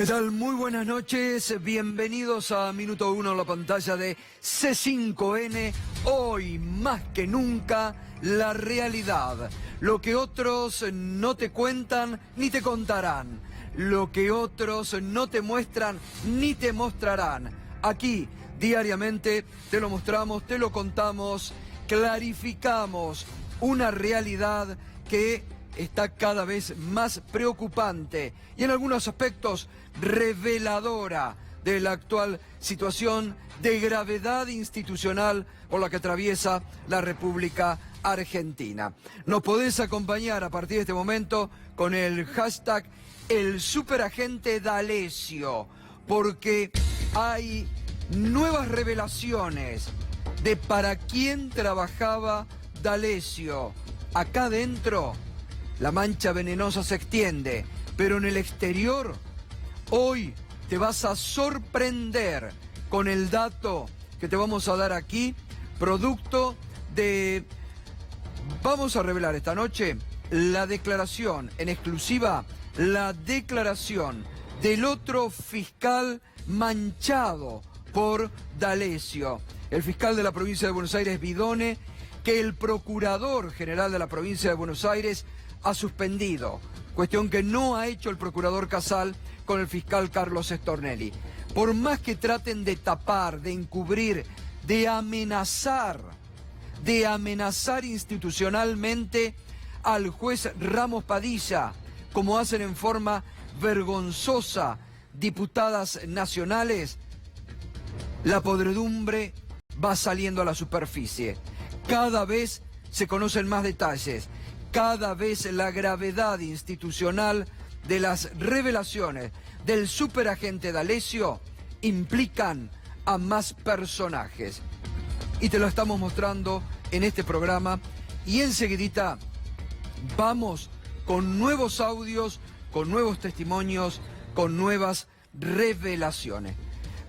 ¿Qué tal? Muy buenas noches, bienvenidos a Minuto 1, la pantalla de C5N. Hoy, más que nunca, la realidad. Lo que otros no te cuentan ni te contarán. Lo que otros no te muestran ni te mostrarán. Aquí, diariamente, te lo mostramos, te lo contamos, clarificamos una realidad que está cada vez más preocupante y en algunos aspectos reveladora de la actual situación de gravedad institucional por la que atraviesa la República Argentina. Nos podés acompañar a partir de este momento con el hashtag El Superagente D'Alessio, porque hay nuevas revelaciones de para quién trabajaba D'Alessio. Acá dentro la mancha venenosa se extiende, pero en el exterior, hoy te vas a sorprender con el dato que te vamos a dar aquí, producto de... Vamos a revelar esta noche la declaración, en exclusiva, la declaración del otro fiscal manchado por D'Alessio, el fiscal de la provincia de Buenos Aires, Vidone, que el procurador general de la provincia de Buenos Aires ha suspendido, cuestión que no ha hecho el procurador Casal con el fiscal Carlos Stornelli. Por más que traten de tapar, de encubrir, de amenazar institucionalmente al juez Ramos Padilla, como hacen en forma vergonzosa diputadas nacionales, la podredumbre va saliendo a la superficie. Cada vez se conocen más detalles. Cada vez la gravedad institucional de las revelaciones del superagente D'Alessio implican a más personajes. Y te lo estamos mostrando en este programa y enseguidita vamos con nuevos audios, con nuevos testimonios, con nuevas revelaciones.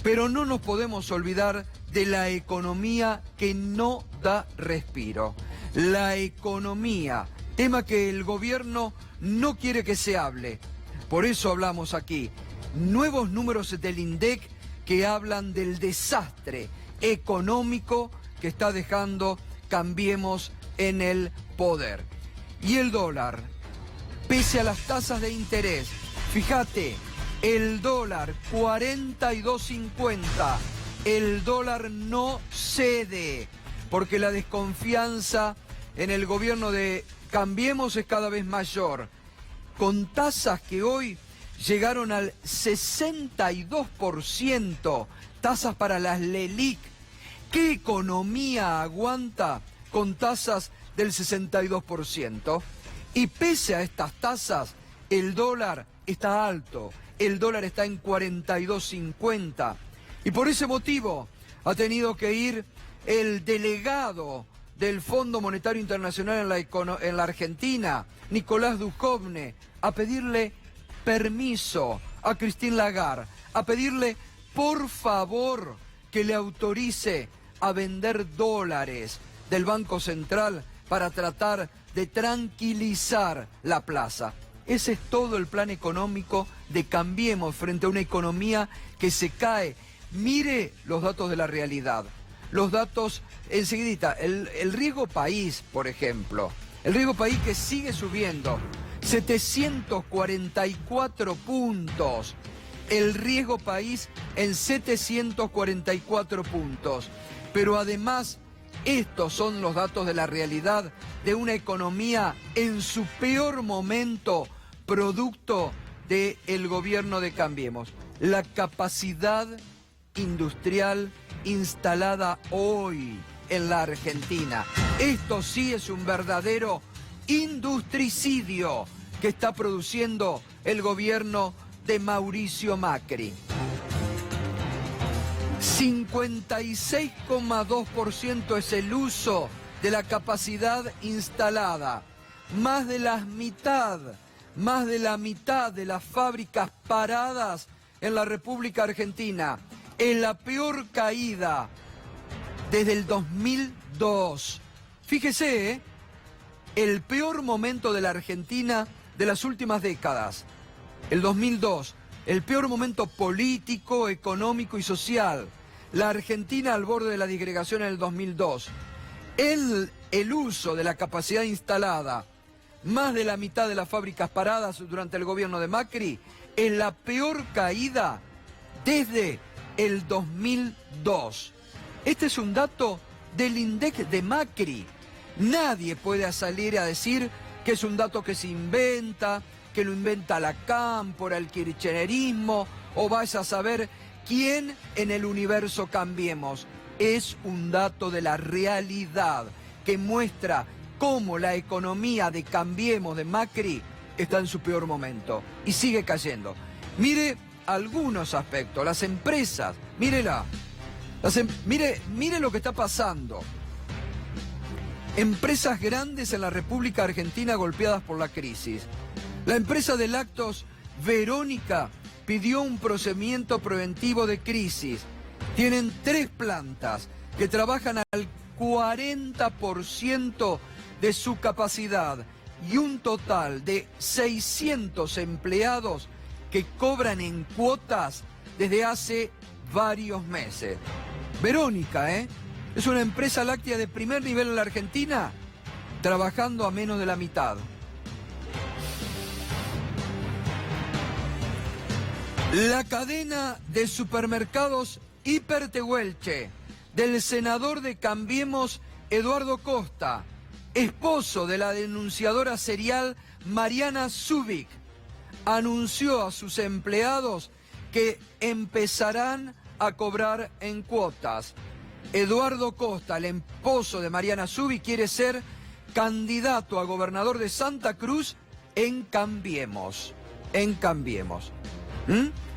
Pero no nos podemos olvidar de la economía que no da respiro. La economía, tema que el gobierno no quiere que se hable. Por eso hablamos aquí. Nuevos números del INDEC que hablan del desastre económico que está dejando Cambiemos en el poder. Y el dólar, pese a las tasas de interés, fíjate, el dólar 42.50, el dólar no cede, porque la desconfianza en el gobierno de Cambiemos es cada vez mayor, con tasas que hoy llegaron al 62%, tasas para las LELIQ. ¿Qué economía aguanta con tasas del 62%? Y pese a estas tasas, el dólar está alto, el dólar está en 42.50. Y por ese motivo ha tenido que ir el delegado del Fondo Monetario Internacional en la Argentina, Nicolás Dujovne, a pedirle permiso a Christine Lagarde, a pedirle por favor que le autorice a vender dólares del Banco Central para tratar de tranquilizar la plaza. Ese es todo el plan económico de Cambiemos frente a una economía que se cae. Mire los datos de la realidad. Los datos, enseguidita, el riesgo país, por ejemplo. El riesgo país que sigue subiendo. 744 puntos. El riesgo país en 744 puntos. Pero además, estos son los datos de la realidad de una economía en su peor momento, producto del gobierno de Cambiemos. La capacidad industrial instalada hoy en la Argentina. Esto sí es un verdadero industricidio que está produciendo el gobierno de Mauricio Macri. 56,2% es el uso de la capacidad instalada. Más de la mitad de las fábricas paradas en la República Argentina. En la peor caída desde el 2002. Fíjese, el peor momento de la Argentina de las últimas décadas. El 2002, el peor momento político, económico y social. La Argentina al borde de la disgregación en el 2002. El uso de la capacidad instalada, más de la mitad de las fábricas paradas durante el gobierno de Macri, es la peor caída desde el 2002. Este es un dato del INDEC de Macri. Nadie puede salir a decir que es un dato que se inventa, que lo inventa la cámpora, el kirchnerismo, o vaya a saber quién en el universo Cambiemos. Es un dato de la realidad que muestra cómo la economía de Cambiemos de Macri está en su peor momento y sigue cayendo. Mire algunos aspectos, las empresas, mírela, mire lo que está pasando. Empresas grandes en la República Argentina golpeadas por la crisis. La empresa de lácteos Verónica pidió un procedimiento preventivo de crisis. Tienen 3 plantas que trabajan al 40% de su capacidad y un total de 600 empleados que cobran en cuotas desde hace varios meses. Verónica, es una empresa láctea de primer nivel en la Argentina, trabajando a menos de la mitad. La cadena de supermercados Hiper Tehuelche, del senador de Cambiemos Eduardo Costa, esposo de la denunciadora serial Mariana Zubik, anunció a sus empleados que empezarán a cobrar en cuotas. Eduardo Costa, el esposo de Mariana Zubik, quiere ser candidato a gobernador de Santa Cruz en Cambiemos.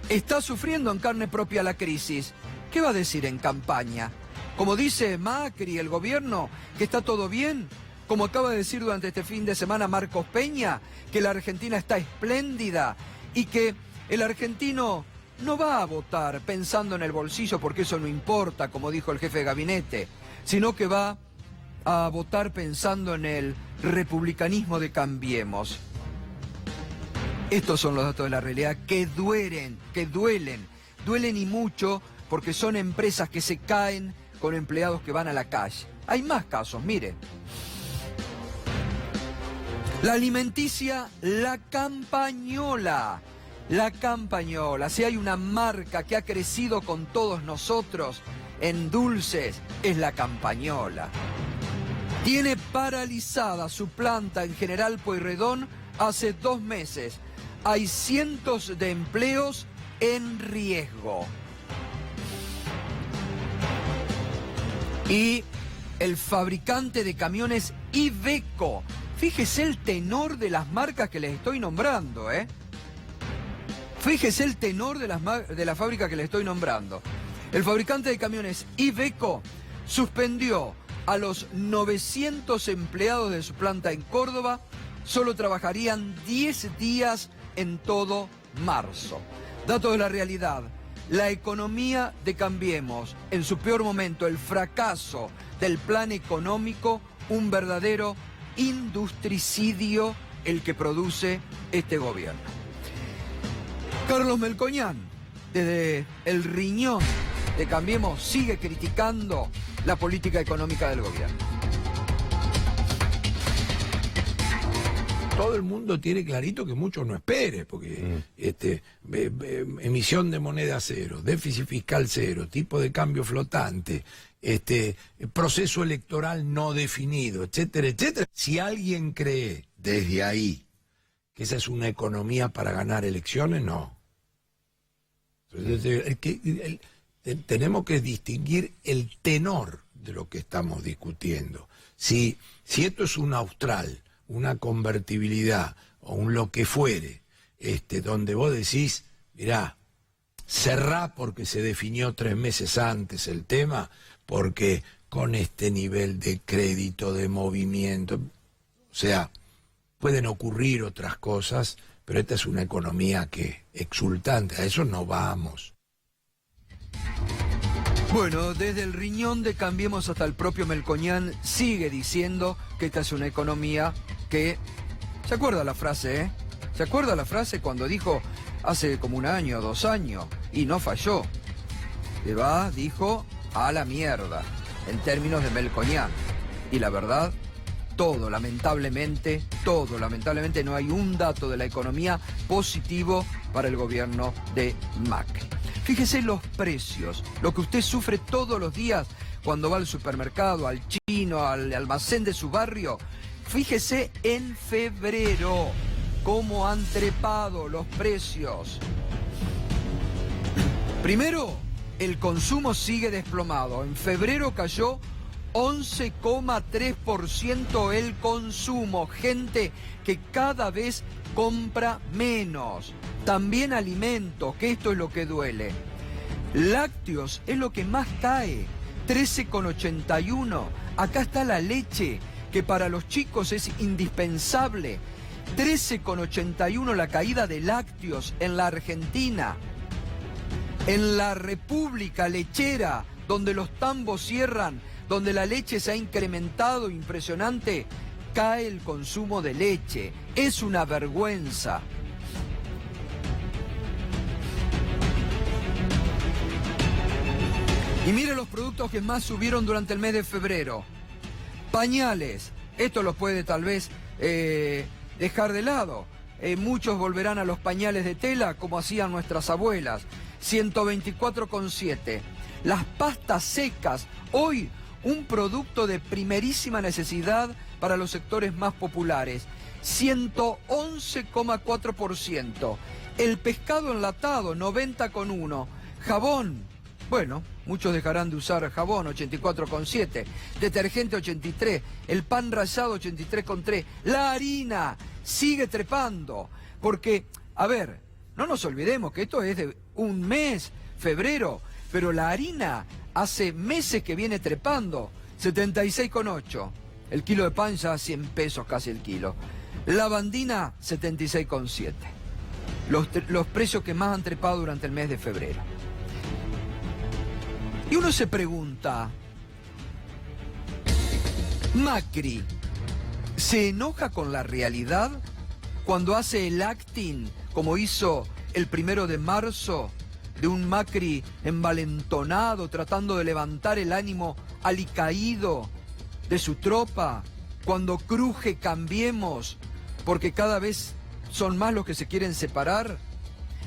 Está sufriendo en carne propia la crisis. ¿Qué va a decir en campaña? Como dice Macri, el gobierno, que está todo bien. Como acaba de decir durante este fin de semana Marcos Peña, que la Argentina está espléndida y que el argentino no va a votar pensando en el bolsillo porque eso no importa, como dijo el jefe de gabinete, sino que va a votar pensando en el republicanismo de Cambiemos. Estos son los datos de la realidad que duelen y mucho porque son empresas que se caen con empleados que van a la calle. Hay más casos, mire. La alimenticia, La Campañola. La Campañola, si hay una marca que ha crecido con todos nosotros en dulces, es La Campañola. Tiene paralizada su planta en General Pueyrredón hace 2 meses. Hay cientos de empleos en riesgo. Y el fabricante de camiones Iveco. Fíjese el tenor de las marcas que les estoy nombrando, Fíjese el tenor de la fábrica que les estoy nombrando. El fabricante de camiones Iveco suspendió a los 900 empleados de su planta en Córdoba. Solo trabajarían 10 días en todo marzo. Datos de la realidad. La economía de Cambiemos, en su peor momento, el fracaso del plan económico, un verdadero industricidio el que produce este gobierno. Carlos Melconian, desde el riñón de Cambiemos, sigue criticando la política económica del gobierno. Todo el mundo tiene clarito que mucho no espere, porque emisión de moneda cero, déficit fiscal cero, tipo de cambio flotante, proceso electoral no definido, etcétera, etcétera. Si alguien cree desde ahí que esa es una economía para ganar elecciones, no. Tenemos que distinguir el tenor de lo que estamos discutiendo. Si esto es un austral, una convertibilidad o un lo que fuere, donde vos decís, mirá, cerrá porque se definió 3 meses antes el tema, porque con este nivel de crédito, de movimiento, o sea, pueden ocurrir otras cosas, pero esta es una economía que exultante, a eso no vamos. Bueno, desde el riñón de Cambiemos hasta el propio Melconian sigue diciendo que esta es una economía que... ¿Se acuerda la frase, ¿Se acuerda la frase cuando dijo hace como 1 año, 2 años, y no falló. Le va, dijo, a la mierda, en términos de Melconian. Y la verdad, lamentablemente, no hay un dato de la economía positivo para el gobierno de Macri. Fíjese los precios, lo que usted sufre todos los días cuando va al supermercado, al chino, al almacén de su barrio. Fíjese en febrero cómo han trepado los precios. Primero, el consumo sigue desplomado. En febrero cayó 11,3% el consumo. Gente que cada vez compra menos. También alimentos, que esto es lo que duele. Lácteos es lo que más cae, 13,81. Acá está la leche, que para los chicos es indispensable. 13,81 la caída de lácteos en la Argentina. En la República Lechera, donde los tambos cierran, donde la leche se ha incrementado impresionante, cae el consumo de leche. Es una vergüenza. Y mire los productos que más subieron durante el mes de febrero. Pañales, esto los puede tal vez dejar de lado. Muchos volverán a los pañales de tela como hacían nuestras abuelas. 124,7. Las pastas secas, hoy un producto de primerísima necesidad para los sectores más populares. 111,4%. El pescado enlatado, 90,1. Jabón, bueno, muchos dejarán de usar jabón, 84,7. Detergente, 83. El pan rallado, 83,3. La harina sigue trepando. Porque, a ver, no nos olvidemos que esto es de un mes, febrero, pero la harina hace meses que viene trepando, 76,8. El kilo de pan ya 100 pesos casi el kilo. Lavandina, 76,7. Los precios que más han trepado durante el mes de febrero. Y uno se pregunta, Macri se enoja con la realidad cuando hace el acting como hizo el 1 de marzo de un Macri envalentonado tratando de levantar el ánimo alicaído de su tropa, cuando cruje Cambiemos porque cada vez son más los que se quieren separar?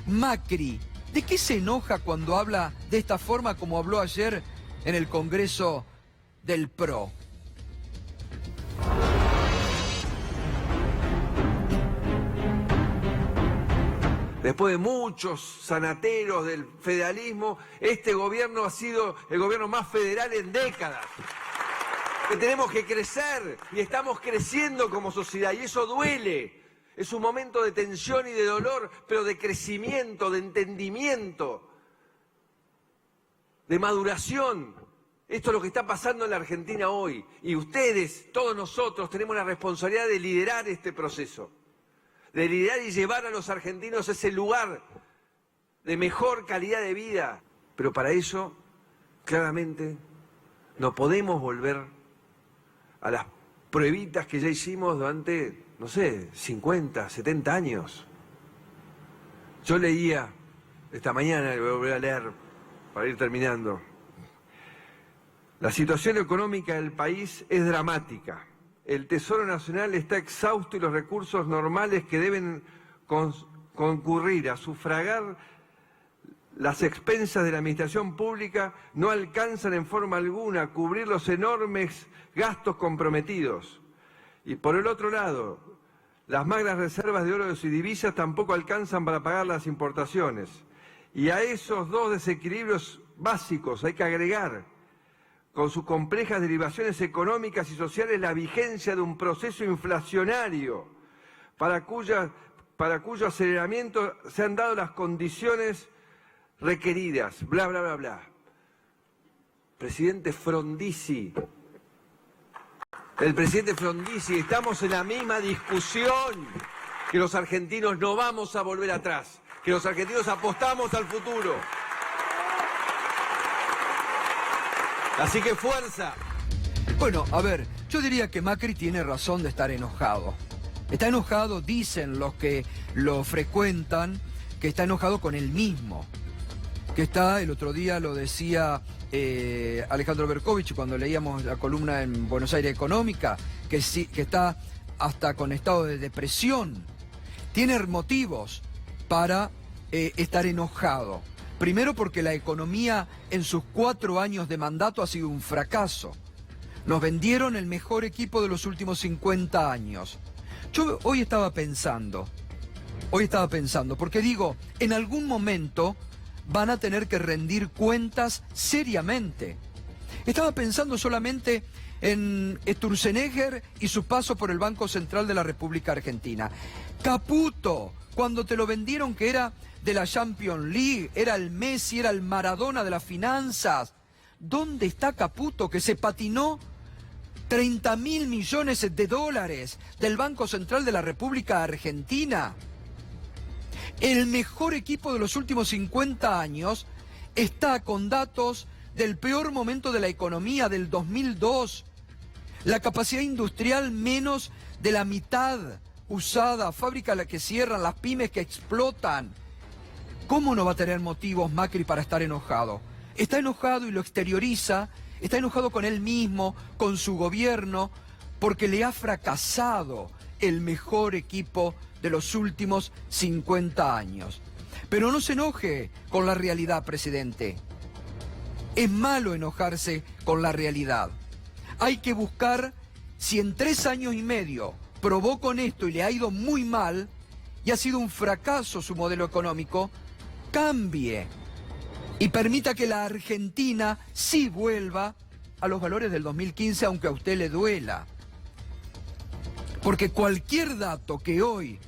Macri, ¿de qué se enoja cuando habla de esta forma como habló ayer en el Congreso del PRO? Después de muchos sanateros del federalismo, este gobierno ha sido el gobierno más federal en décadas. Que tenemos que crecer y estamos creciendo como sociedad y eso duele. Es un momento de tensión y de dolor, pero de crecimiento, de entendimiento, de maduración. Esto es lo que está pasando en la Argentina hoy. Y ustedes, todos nosotros, tenemos la responsabilidad de liderar este proceso. De liderar y llevar a los argentinos a ese lugar de mejor calidad de vida. Pero para eso, claramente, no podemos volver a las pruebitas que ya hicimos durante, no sé, 50, 70 años. Yo leía esta mañana, y voy a volver a leer para ir terminando. La situación económica del país es dramática. El Tesoro Nacional está exhausto y los recursos normales que deben concurrir a sufragar las expensas de la administración pública no alcanzan en forma alguna a cubrir los enormes gastos comprometidos. Y por el otro lado, las magras reservas de oro y divisas tampoco alcanzan para pagar las importaciones. Y a esos dos desequilibrios básicos hay que agregar, con sus complejas derivaciones económicas y sociales, la vigencia de un proceso inflacionario para cuyo aceleramiento se han dado las condiciones requeridas, bla, bla, bla, bla. Presidente Frondizi, estamos en la misma discusión, que los argentinos no vamos a volver atrás, que los argentinos apostamos al futuro. Así que fuerza. Bueno, a ver, yo diría que Macri tiene razón de estar enojado. Está enojado, dicen los que lo frecuentan, que está enojado con él mismo. Que está, el otro día lo decía Alejandro Berkovich cuando leíamos la columna en Buenos Aires Económica, que está hasta con estado de depresión. Tiene motivos para estar enojado. Primero porque la economía en sus 4 años de mandato ha sido un fracaso. Nos vendieron el mejor equipo de los últimos 50 años. Yo hoy estaba pensando, porque digo, en algún momento van a tener que rendir cuentas seriamente. Estaba pensando solamente en Sturzenegger y su paso por el Banco Central de la República Argentina. Caputo, cuando te lo vendieron que era de la Champions League, era el Messi, era el Maradona de las finanzas. ¿Dónde está Caputo, que se patinó 30.000 millones de dólares del Banco Central de la República Argentina? El mejor equipo de los últimos 50 años está con datos del peor momento de la economía, del 2002. La capacidad industrial menos de la mitad usada, fábricas que cierran, las pymes que explotan. ¿Cómo no va a tener motivos Macri para estar enojado? Está enojado y lo exterioriza, está enojado con él mismo, con su gobierno, porque le ha fracasado el mejor equipo de los últimos 50 años. Pero no se enoje con la realidad, presidente. Es malo enojarse con la realidad. Hay que buscar, si en 3 años y medio probó con esto y le ha ido muy mal, y ha sido un fracaso su modelo económico, cambie y permita que la Argentina sí vuelva a los valores del 2015, aunque a usted le duela. Porque cualquier dato que hoy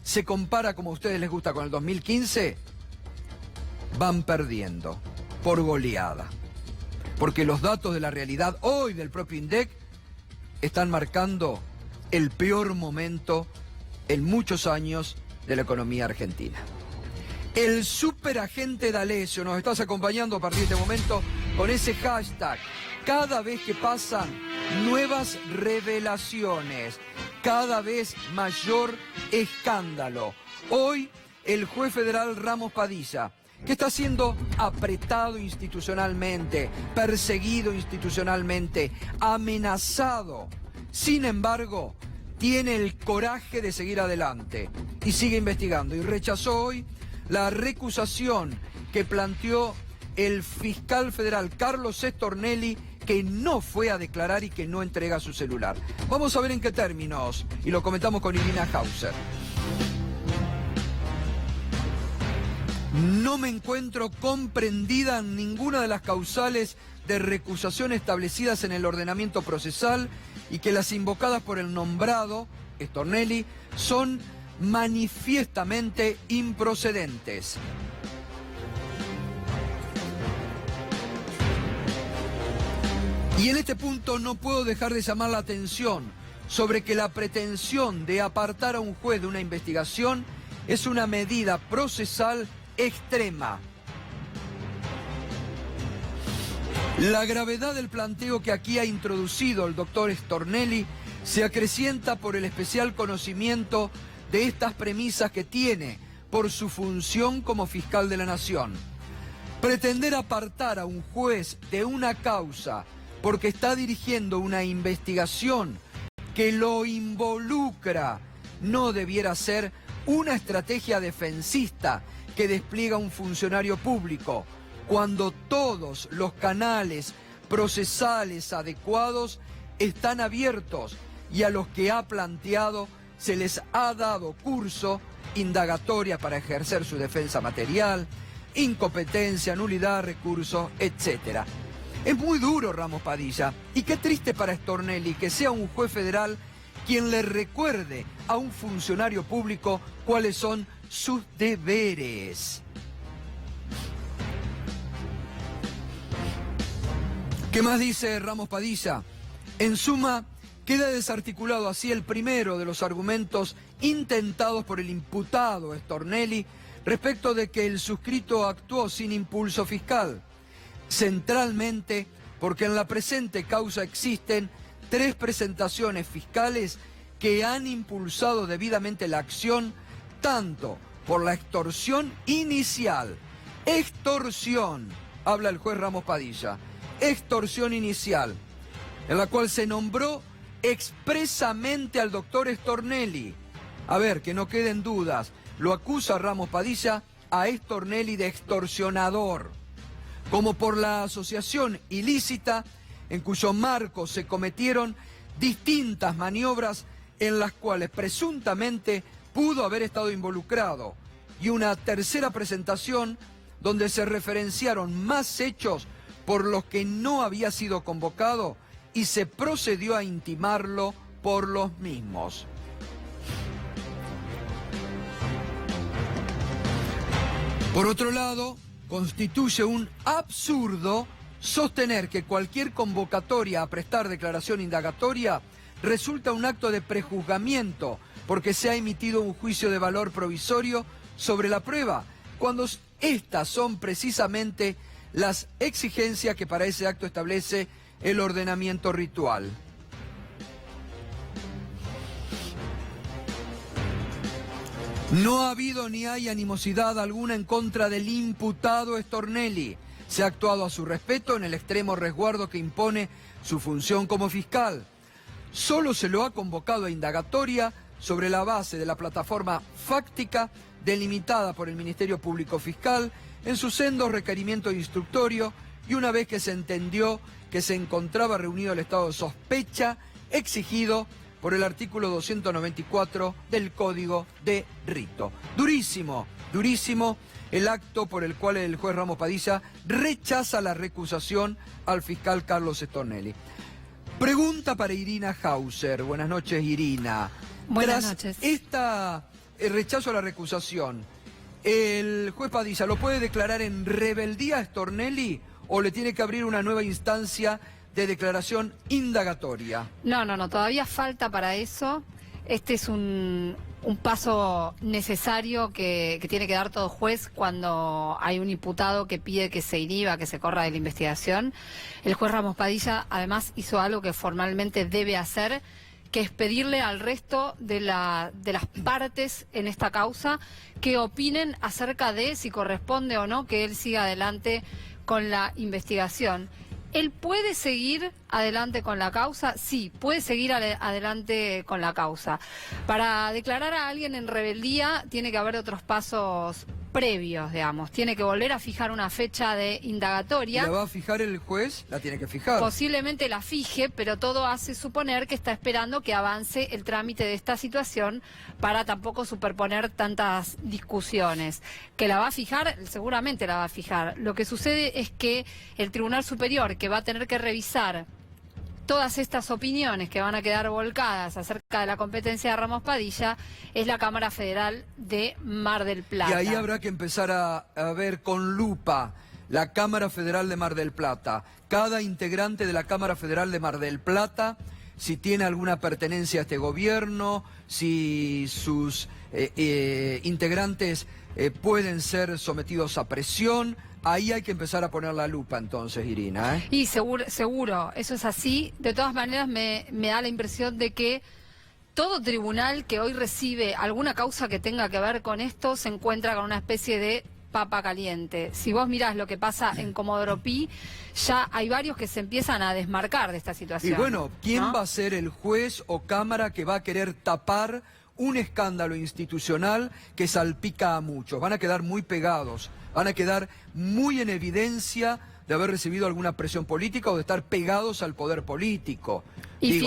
se compara, como a ustedes les gusta, con el 2015, van perdiendo por goleada. Porque los datos de la realidad hoy del propio INDEC están marcando el peor momento en muchos años de la economía argentina. El superagente D'Alessio, nos estás acompañando a partir de este momento con ese hashtag. Cada vez que pasan nuevas revelaciones, cada vez mayor escándalo. Hoy el juez federal Ramos Padilla, que está siendo apretado institucionalmente, perseguido institucionalmente, amenazado. Sin embargo, tiene el coraje de seguir adelante y sigue investigando. Y rechazó hoy la recusación que planteó el fiscal federal Carlos Stornelli, que no fue a declarar y que no entrega su celular. Vamos a ver en qué términos, y lo comentamos con Irina Hauser. No me encuentro comprendida en ninguna de las causales de recusación establecidas en el ordenamiento procesal y que las invocadas por el nombrado, Stornelli, son manifiestamente improcedentes. Y en este punto no puedo dejar de llamar la atención sobre que la pretensión de apartar a un juez de una investigación es una medida procesal extrema. La gravedad del planteo que aquí ha introducido el doctor Stornelli se acrecienta por el especial conocimiento de estas premisas que tiene por su función como fiscal de la Nación. Pretender apartar a un juez de una causa porque está dirigiendo una investigación que lo involucra no debiera ser una estrategia defensista que despliega un funcionario público, cuando todos los canales procesales adecuados están abiertos y a los que ha planteado se les ha dado curso, indagatoria para ejercer su defensa material, incompetencia, nulidad, recurso, etc. Es muy duro Ramos Padilla, y qué triste para Stornelli que sea un juez federal quien le recuerde a un funcionario público cuáles son sus deberes. ¿Qué más dice Ramos Padilla? En suma, queda desarticulado así el primero de los argumentos intentados por el imputado Stornelli respecto de que el suscrito actuó sin impulso fiscal, centralmente porque en la presente causa existen 3 presentaciones fiscales que han impulsado debidamente la acción tanto por la extorsión inicial. Extorsión, habla el juez Ramos Padilla. Extorsión inicial, en la cual se nombró expresamente al doctor Stornelli. A ver, que no queden dudas, lo acusa Ramos Padilla a Stornelli de extorsionador, como por la asociación ilícita en cuyo marco se cometieron distintas maniobras en las cuales presuntamente pudo haber estado involucrado, y una tercera presentación donde se referenciaron más hechos por los que no había sido convocado y se procedió a intimarlo por los mismos. Por otro lado, constituye un absurdo sostener que cualquier convocatoria a prestar declaración indagatoria resulta un acto de prejuzgamiento porque se ha emitido un juicio de valor provisorio sobre la prueba, cuando estas son precisamente las exigencias que para ese acto establece el ordenamiento ritual. No ha habido ni hay animosidad alguna en contra del imputado Stornelli. Se ha actuado a su respeto en el extremo resguardo que impone su función como fiscal. Solo se lo ha convocado a indagatoria sobre la base de la plataforma fáctica delimitada por el Ministerio Público Fiscal en su sendo requerimiento instructorio, y una vez que se entendió que se encontraba reunido el estado de sospecha exigido por el artículo 294 del Código de Rito. Durísimo, durísimo el acto por el cual el juez Ramos Padilla rechaza la recusación al fiscal Carlos Stornelli. Pregunta para Irina Hauser. Buenas noches, Irina. Buenas Tras noches. El rechazo a la recusación, ¿el juez Padilla lo puede declarar en rebeldía a Stornelli o le tiene que abrir una nueva instancia de declaración indagatoria? No, todavía falta para eso. Este es un paso necesario que tiene que dar todo juez cuando hay un imputado que pide que se inhiba, que se corra de la investigación. El juez Ramos Padilla además hizo algo que formalmente debe hacer, que es pedirle al resto de las partes en esta causa que opinen acerca de si corresponde o no que él siga adelante con la investigación. ¿Él puede seguir adelante con la causa? Sí, puede seguir adelante con la causa. Para declarar a alguien en rebeldía tiene que haber otros pasos previos, digamos. Tiene que volver a fijar una fecha de indagatoria. ¿La va a fijar el juez? La tiene que fijar. Posiblemente la fije, pero todo hace suponer que está esperando que avance el trámite de esta situación para tampoco superponer tantas discusiones. Que la va a fijar, seguramente la va a fijar. Lo que sucede es que el Tribunal Superior, que va a tener que revisar todas estas opiniones que van a quedar volcadas acerca de la competencia de Ramos Padilla, es la Cámara Federal de Mar del Plata. Y ahí habrá que empezar a ver con lupa la Cámara Federal de Mar del Plata. Cada integrante de la Cámara Federal de Mar del Plata, si tiene alguna pertenencia a este gobierno, si sus integrantes pueden ser sometidos a presión. Ahí hay que empezar a poner la lupa entonces, Irina, ¿eh? Y seguro, eso es así. De todas maneras me da la impresión de que todo tribunal que hoy recibe alguna causa que tenga que ver con esto se encuentra con una especie de papa caliente. Si vos mirás lo que pasa en Comodoro Pi, ya hay varios que se empiezan a desmarcar de esta situación. Y bueno, ¿quién ¿no? va a ser el juez o cámara que va a querer tapar un escándalo institucional que salpica a muchos? Van a quedar muy pegados, van a quedar muy en evidencia de haber recibido alguna presión política o de estar pegados al poder político.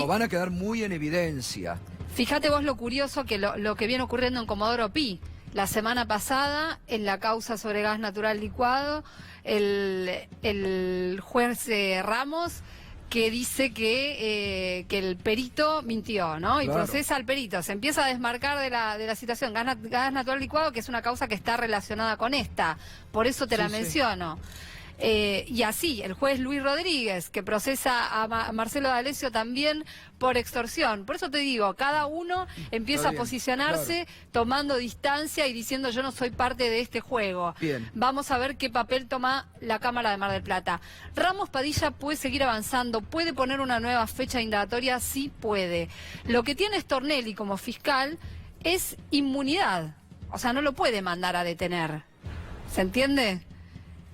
Van a quedar muy en evidencia. Fíjate vos lo curioso que lo que viene ocurriendo en Comodoro Pi. La semana pasada, en la causa sobre gas natural licuado, el juez Ramos, que dice que el perito mintió, ¿no? Y claro, procesa al perito. Se empieza a desmarcar de la situación. Gas natural licuado, que es una causa que está relacionada con esta. Por eso te la menciono. Y así, el juez Luis Rodríguez, que procesa a Marcelo D'Alessio también por extorsión. Por eso te digo, cada uno empieza a posicionarse, claro, tomando distancia y diciendo yo no soy parte de este juego. Bien. Vamos a ver qué papel toma la Cámara de Mar del Plata. Ramos Padilla puede seguir avanzando, puede poner una nueva fecha indagatoria, sí puede. Lo que tiene Stornelli como fiscal es inmunidad. O sea, no lo puede mandar a detener. ¿Se entiende?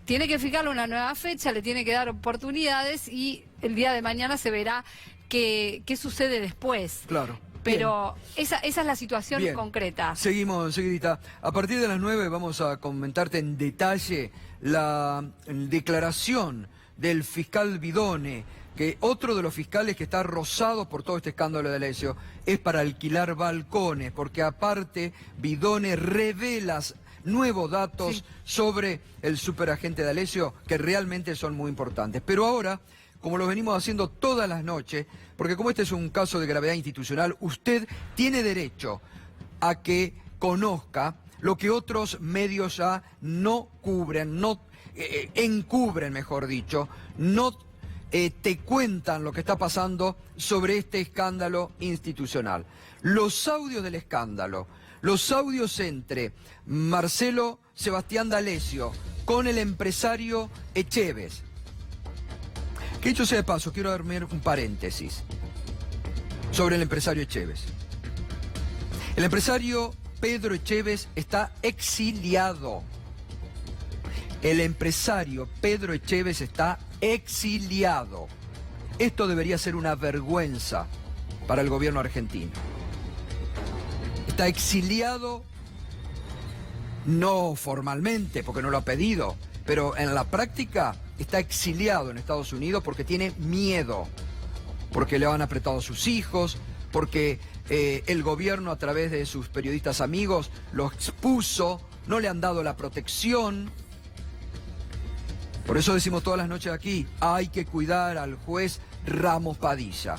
Tiene que fijarle una nueva fecha, le tiene que dar oportunidades y el día de mañana se verá qué sucede después. Claro. Pero esa es la situación Bien. concreta. Seguimos, seguidita. A partir de las 9 vamos a comentarte en detalle la declaración del fiscal Vidone, que otro de los fiscales que está rozado por todo este escándalo de Alessio es para alquilar balcones, porque aparte Vidone revela nuevos datos sobre el superagente de Alessio que realmente son muy importantes. Pero ahora, como lo venimos haciendo todas las noches, porque como este es un caso de gravedad institucional, usted tiene derecho a que conozca lo que otros medios ya no cubren, no encubren, mejor dicho, no te cuentan lo que está pasando sobre este escándalo institucional. Los audios del escándalo, los audios entre Marcelo Sebastián D'Alessio con el empresario Echevez. Que dicho sea de paso, quiero darme un paréntesis sobre el empresario Echevez. El empresario Pedro Echevez está exiliado. El empresario Pedro Echevez está exiliado. Esto debería ser una vergüenza para el gobierno argentino. Está exiliado, no formalmente, porque no lo ha pedido, pero en la práctica está exiliado en Estados Unidos porque tiene miedo, porque le han apretado a sus hijos, porque el gobierno a través de sus periodistas amigos lo expuso, no le han dado la protección. Por eso decimos todas las noches aquí, hay que cuidar al juez Ramos Padilla.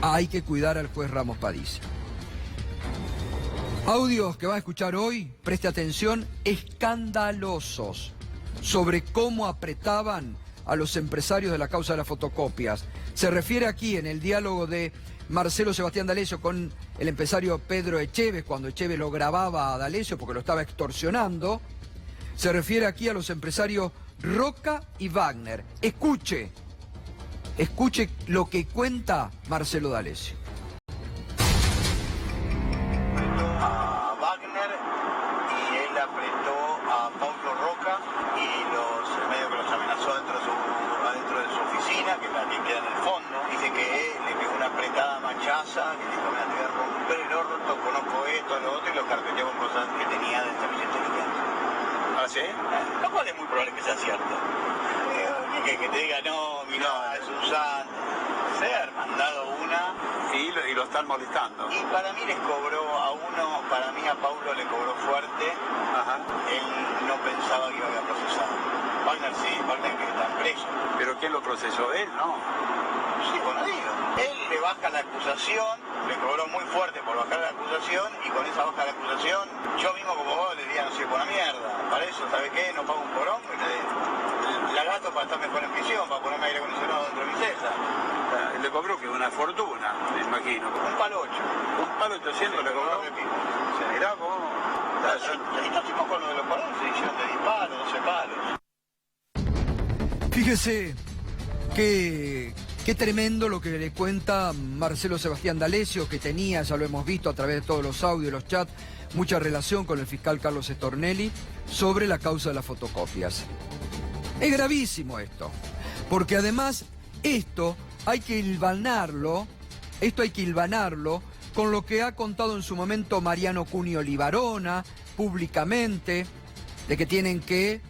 Hay que cuidar al juez Ramos Padilla. Audios que va a escuchar hoy, preste atención, escandalosos sobre cómo apretaban a los empresarios de la causa de las fotocopias. Se refiere aquí en el diálogo de Marcelo Sebastián D'Alessio con el empresario Pedro Echevez, cuando Echevez lo grababa a D'Alessio porque lo estaba extorsionando. Se refiere aquí a los empresarios Roca y Wagner. Escuche lo que cuenta Marcelo D'Alessio. A Wagner y él apretó a Paulo Roca y medio que los amenazó adentro de su oficina, que es la que queda en el fondo. Dice que le pegó una apretada machaza, que dijo, mira, te voy a romper el orto, conozco esto, lo otro, y lo carpeteó con cosas que tenía del servicio de inteligencia. ¿Ah, sí? Lo cual es muy probable que sea cierto. Que te diga, no, mira, es un santo. Se ha mandado una. Y lo están molestando. Y para mí les cobró a uno, para mí a Paulo le cobró fuerte. Ajá. Él no pensaba que iba a procesar. Wagner sí, Wagner que está preso. ¿Pero quién lo procesó? Él, no? Sí, bueno, digo. Él le baja la acusación, le cobró muy fuerte por bajar la acusación, y con esa baja la acusación, yo mismo como vos le diría, no sirve una mierda. Para eso, ¿sabe qué? No pago un porón, la gasto para estar mejor en prisión, para ponerme aire acondicionado dentro de mi celda. Le cobró que una fortuna, me imagino. Un palo 8. Un palo 800 le cobró. Se mirá cómo. Y estos tipos con lo de los palones se hicieron de 10 palos, 12 palos. Fíjese qué tremendo lo que le cuenta Marcelo Sebastián D'Alessio, que tenía, ya lo hemos visto a través de todos los audios y los chats, mucha relación con el fiscal Carlos Stornelli sobre la causa de las fotocopias. Es gravísimo esto, porque además esto hay que hilvanarlo con lo que ha contado en su momento Mariano Cunio Libarona, públicamente, de que tienen que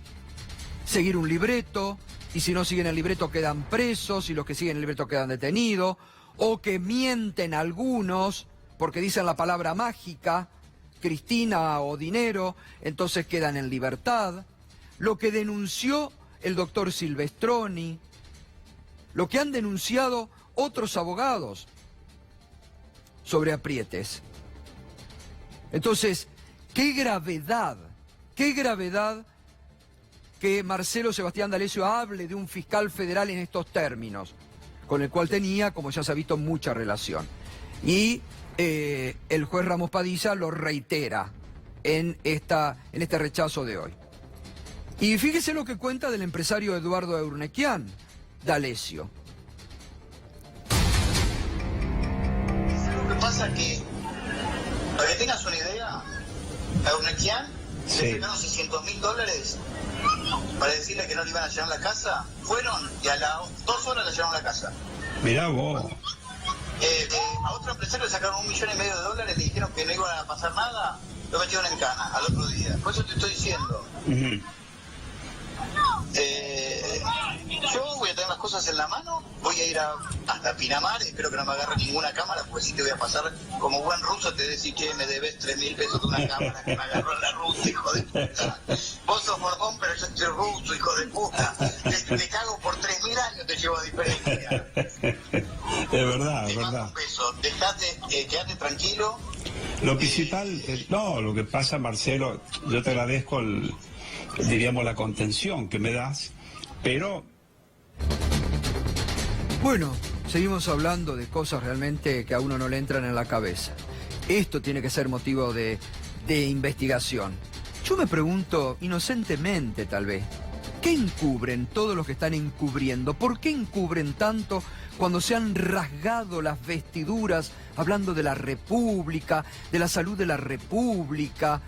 seguir un libreto, y si no siguen el libreto quedan presos, y los que siguen el libreto quedan detenidos, o que mienten algunos porque dicen la palabra mágica, Cristina o dinero, entonces quedan en libertad. Lo que denunció el doctor Silvestroni, lo que han denunciado otros abogados sobre aprietes. Entonces, qué gravedad que Marcelo Sebastián D'Alessio hable de un fiscal federal en estos términos, con el cual tenía, como ya se ha visto, mucha relación. Y el juez Ramos Padilla lo reitera en este rechazo de hoy. Y fíjese lo que cuenta del empresario Eduardo Eurnequian D'Alessio. Lo que pasa es que, para que tengas una idea, a Urnequian, Sí. le sacaron $600.000 para decirle que no le iban a llenar la casa. Fueron y a las 2 horas le llenaron la casa. Mirá vos. A otro empresario le sacaron $1,5 millones, le dijeron que no iban a pasar nada, lo metieron en cana al otro día. Por eso te estoy diciendo. Ujú. Yo voy a tener las cosas en la mano, voy a ir hasta Pinamar, espero que no me agarre ninguna cámara, porque si te voy a pasar como buen ruso, te decís que me debes 3.000 pesos de una cámara que me agarró en la ruta, hijo de puta. Vos sos mormón, pero yo soy ruso, hijo de puta. Te cago por 3.000 años, te llevo a diferencia. Es verdad, es Te mando verdad. un beso, quedate tranquilo. Lo principal, no, lo que pasa, Marcelo, yo te agradezco, diríamos, la contención que me das, pero Bueno, seguimos hablando de cosas realmente que a uno no le entran en la cabeza. Esto tiene que ser motivo de investigación. Yo me pregunto, inocentemente tal vez, ¿qué encubren todos los que están encubriendo? ¿Por qué encubren tanto cuando se han rasgado las vestiduras hablando de la República, de la salud de la República?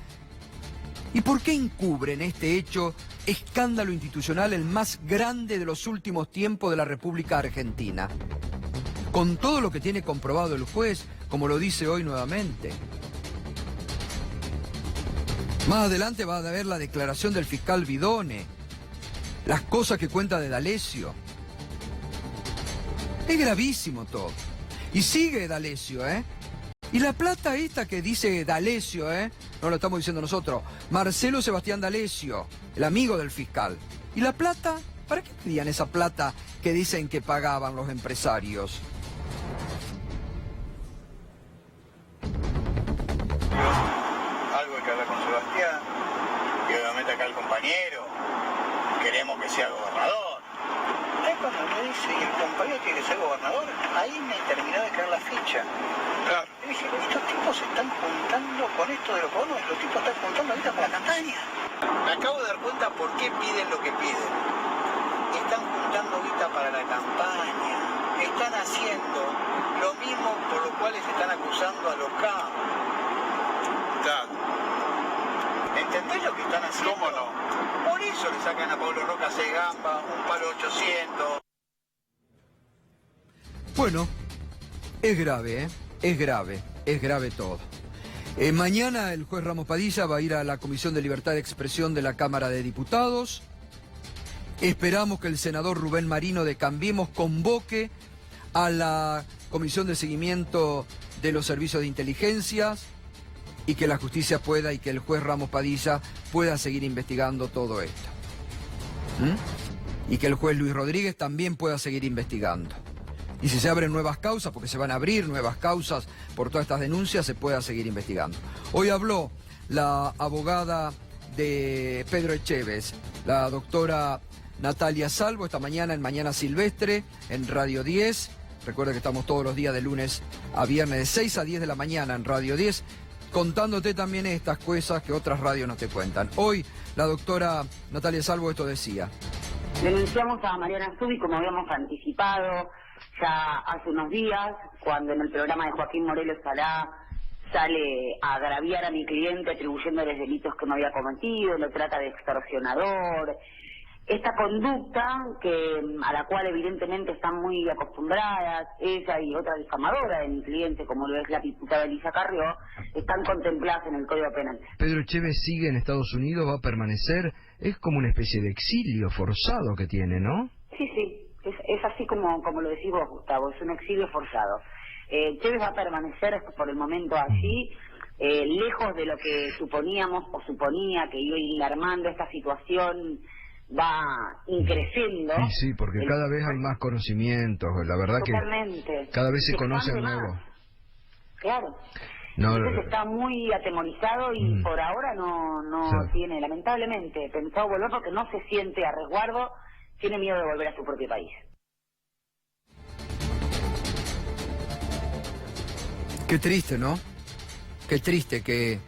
¿Y por qué encubren este hecho, escándalo institucional, el más grande de los últimos tiempos de la República Argentina? Con todo lo que tiene comprobado el juez, como lo dice hoy nuevamente. Más adelante va a haber la declaración del fiscal Vidone, las cosas que cuenta de D'Alessio. Es gravísimo todo. Y sigue D'Alessio, ¿eh? Y la plata esta que dice D'Alessio, no lo estamos diciendo nosotros, Marcelo Sebastián D'Alessio, el amigo del fiscal. ¿Y la plata? ¿Para qué pedían esa plata que dicen que pagaban los empresarios? Algo hay que hablar con Sebastián, y obviamente acá el compañero, queremos que sea gobernador. Ahí cuando me dice, y el compañero tiene que ser gobernador, ahí me terminó de caer la ficha. Claro. Y dije, estos tipos se están juntando con esto de los bonos, los tipos están juntando ahorita para la campaña. Me acabo de dar cuenta por qué piden lo que piden. Están juntando ahorita para la campaña. Están haciendo lo mismo por lo cual se están acusando a los CAM. Claro. ¿Entendés lo que están haciendo? ¿Cómo no? Por eso le sacan a Pablo Roca 6 gambas, un palo 800. Bueno, es grave, es grave todo. Mañana el juez Ramos Padilla va a ir a la Comisión de Libertad de Expresión de la Cámara de Diputados. Esperamos que el senador Rubén Marino de Cambiemos convoque a la Comisión de Seguimiento de los Servicios de Inteligencia y que la justicia pueda y que el juez Ramos Padilla pueda seguir investigando todo esto. Y que el juez Luis Rodríguez también pueda seguir investigando. Y si se abren nuevas causas, porque se van a abrir nuevas causas por todas estas denuncias, se pueda seguir investigando. Hoy habló la abogada de Pedro Echevez, la doctora Natalia Salvo, esta mañana en Mañana Silvestre, en Radio 10. Recuerda que estamos todos los días de lunes a viernes, de 6 a 10 de la mañana en Radio 10, contándote también estas cosas que otras radios no te cuentan. Hoy la doctora Natalia Salvo esto decía. Denunciamos a Mariana Zubi, como habíamos anticipado ya hace unos días, cuando en el programa de Joaquín Morelo Salá sale a agraviar a mi cliente atribuyéndoles delitos que no había cometido, lo trata de extorsionador. Esta conducta a la cual evidentemente están muy acostumbradas ella y otra difamadora de mi cliente, como lo es la diputada Elisa Carrió, están contempladas en el Código Penal. Pedro Echevez sigue en Estados Unidos, va a permanecer, es como una especie de exilio forzado que tiene, ¿no? Sí, es así como lo decís vos, Gustavo, es un exilio forzado. Echevez va a permanecer por el momento así, lejos de lo que suponíamos o suponía que iba a ir armando esta situación. Va increciendo. Sí, porque cada vez hay más conocimientos, la verdad. Totalmente. Que cada vez se conocen nuevos. Claro. No, entonces está muy atemorizado y por ahora no tiene, lamentablemente, pensado volver porque no se siente a resguardo, tiene miedo de volver a su propio país. Qué triste, ¿no? Qué triste que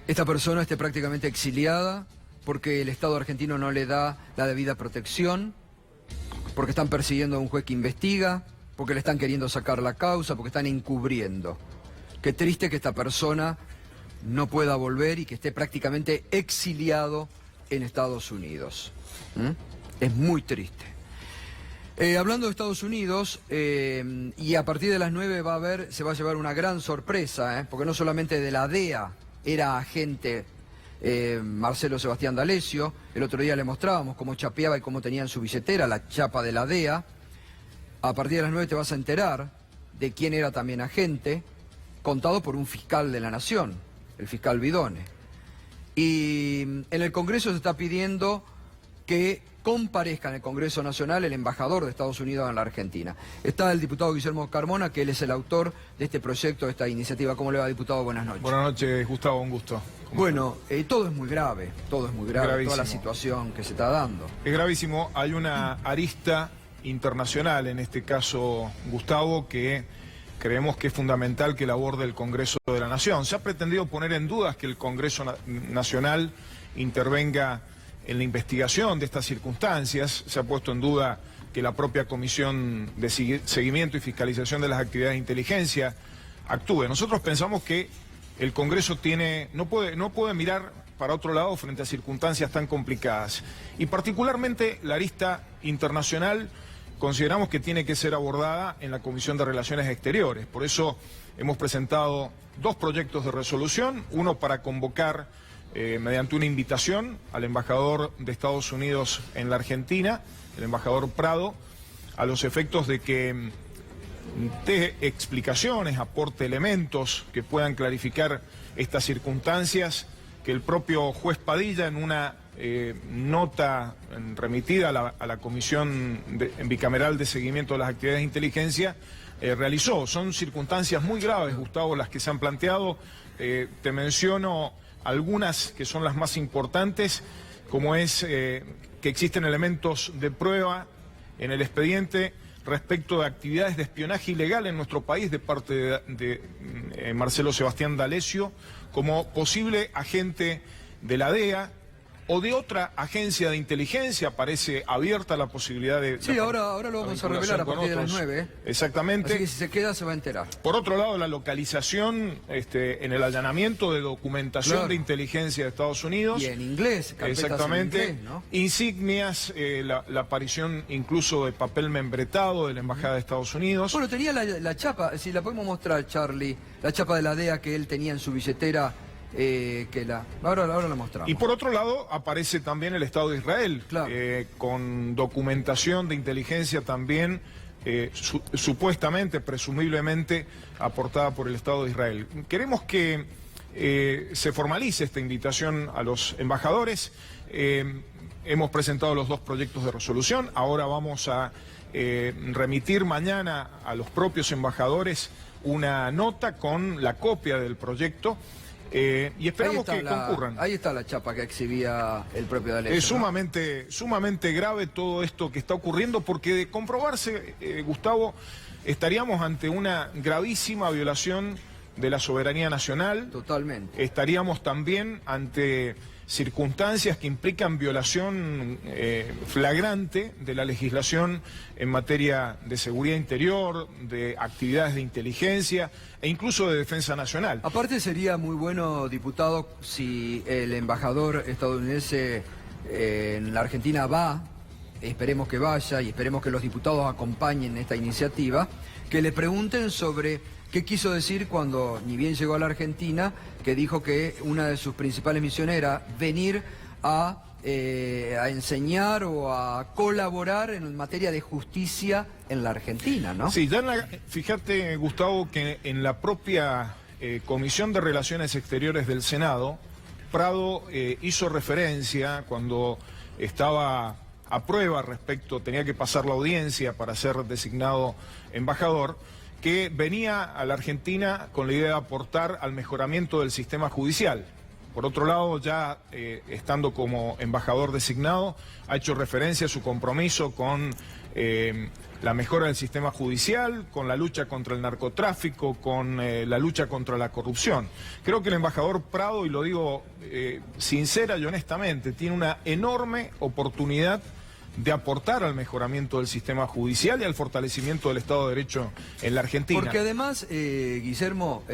esta persona esté prácticamente exiliada porque el Estado argentino no le da la debida protección, porque están persiguiendo a un juez que investiga, porque le están queriendo sacar la causa, porque están encubriendo. Qué triste que esta persona no pueda volver y que esté prácticamente exiliado en Estados Unidos. Es muy triste. Hablando de Estados Unidos, y a partir de las 9 se va a llevar una gran sorpresa, porque no solamente de la DEA era agente Marcelo Sebastián D'Alessio, el otro día le mostrábamos cómo chapeaba y cómo tenía en su billetera la chapa de la DEA. A partir de las 9 te vas a enterar de quién era también agente, contado por un fiscal de la Nación, el fiscal Bidone. Y en el Congreso se está pidiendo que comparezca en el Congreso Nacional el embajador de Estados Unidos en la Argentina. Está el diputado Guillermo Carmona, que él es el autor de este proyecto, de esta iniciativa. ¿Cómo le va, diputado? Buenas noches. Buenas noches, Gustavo, un gusto. Bueno, todo es muy grave, Gravísimo. toda la situación que se está dando. Es gravísimo, hay una arista internacional, en este caso, Gustavo, que creemos que es fundamental que la aborde el Congreso de la Nación. Se ha pretendido poner en dudas que el Congreso Nacional intervenga en la investigación de estas circunstancias. Se ha puesto en duda que la propia Comisión de Seguimiento y Fiscalización de las Actividades de Inteligencia actúe. Nosotros pensamos que el Congreso no puede mirar para otro lado frente a circunstancias tan complicadas. Y particularmente la arista internacional consideramos que tiene que ser abordada en la Comisión de Relaciones Exteriores. Por eso hemos presentado 2 proyectos de resolución, uno para convocar mediante una invitación al embajador de Estados Unidos en la Argentina, el embajador Prado, a los efectos de que dé explicaciones, aporte elementos que puedan clarificar estas circunstancias, que el propio juez Padilla en una nota remitida a la Comisión Bicameral de Seguimiento de las Actividades de Inteligencia realizó. Son circunstancias muy graves, Gustavo, las que se han planteado. Te menciono algunas que son las más importantes, como es que existen elementos de prueba en el expediente respecto de actividades de espionaje ilegal en nuestro país de parte de Marcelo Sebastián D'Alessio como posible agente de la DEA o de otra agencia de inteligencia. Parece abierta la posibilidad de... Sí, ahora lo vamos a revelar a partir de las 9. Exactamente. Así que si se queda se va a enterar. Por otro lado, la localización en el allanamiento de documentación de inteligencia de Estados Unidos. Y en inglés, exactamente. En inglés, ¿no? Insignias, la aparición incluso de papel membretado de la Embajada de Estados Unidos. Bueno, tenía la chapa, si la podemos mostrar, Charlie, la chapa de la DEA que él tenía en su billetera. Ahora la mostramos. Y por otro lado aparece también el Estado de Israel, claro. Con documentación de inteligencia también supuestamente, presumiblemente aportada por el Estado de Israel. Queremos que se formalice esta invitación a los embajadores. Hemos presentado los 2 proyectos de resolución. Ahora vamos a remitir mañana a los propios embajadores una nota con la copia del proyecto. Y esperamos que concurran. Ahí está la chapa que exhibía el propio D'Alessio. Es sumamente grave todo esto que está ocurriendo, porque de comprobarse, Gustavo, estaríamos ante una gravísima violación de la soberanía nacional. Totalmente. Estaríamos también ante circunstancias que implican violación flagrante de la legislación en materia de seguridad interior, de actividades de inteligencia e incluso de defensa nacional. Aparte sería muy bueno, diputado, si el embajador estadounidense en la Argentina va, esperemos que vaya y esperemos que los diputados acompañen esta iniciativa, que le pregunten sobre qué quiso decir cuando ni bien llegó a la Argentina, que dijo que una de sus principales misiones era venir a enseñar o a colaborar en materia de justicia en la Argentina, ¿no? Sí, fíjate, Gustavo, que en la propia Comisión de Relaciones Exteriores del Senado, Prado hizo referencia cuando estaba a prueba tenía que pasar la audiencia para ser designado embajador, que venía a la Argentina con la idea de aportar al mejoramiento del sistema judicial. Por otro lado, ya estando como embajador designado, ha hecho referencia a su compromiso con la mejora del sistema judicial, con la lucha contra el narcotráfico, con la lucha contra la corrupción. Creo que el embajador Prado, y lo digo sincera y honestamente, tiene una enorme oportunidad de aportar al mejoramiento del sistema judicial y al fortalecimiento del Estado de Derecho en la Argentina. Porque además, Guillermo,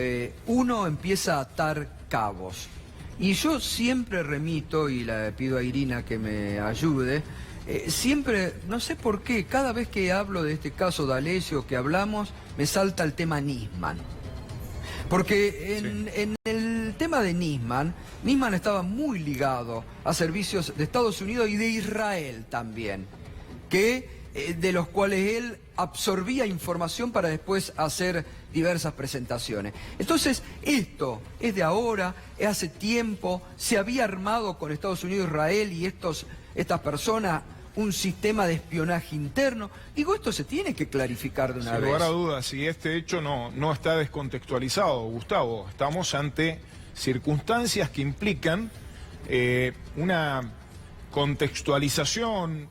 uno empieza a atar cabos. Y yo siempre remito, y le pido a Irina que me ayude, siempre, no sé por qué, cada vez que hablo de este caso de Alessio que hablamos, me salta el tema Nisman. Porque en el tema de Nisman estaba muy ligado a servicios de Estados Unidos y de Israel también, de los cuales él absorbía información para después hacer diversas presentaciones. Entonces, esto es de ahora, es hace tiempo, se había armado con Estados Unidos, Israel y estas personas un sistema de espionaje interno. Digo, esto se tiene que clarificar de una vez. Sin lugar a dudas, si este hecho no está descontextualizado, Gustavo, estamos ante circunstancias que implican una contextualización,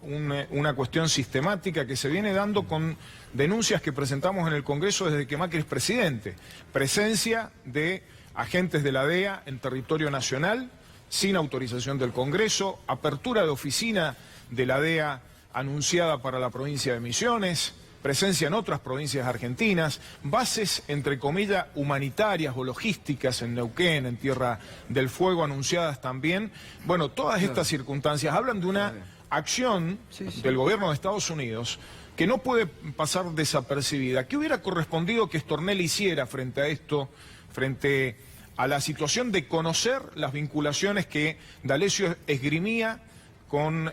una cuestión sistemática que se viene dando con denuncias que presentamos en el Congreso desde que Macri es presidente. Presencia de agentes de la DEA en territorio nacional, sin autorización del Congreso, apertura de oficina de la DEA anunciada para la provincia de Misiones, presencia en otras provincias argentinas, bases, entre comillas, humanitarias o logísticas en Neuquén, en Tierra del Fuego, anunciadas también. Bueno, todas estas circunstancias hablan de una acción del gobierno de Estados Unidos que no puede pasar desapercibida. ¿Qué hubiera correspondido que Stornelli hiciera frente a esto, frente a la situación de conocer las vinculaciones que D'Alessio esgrimía con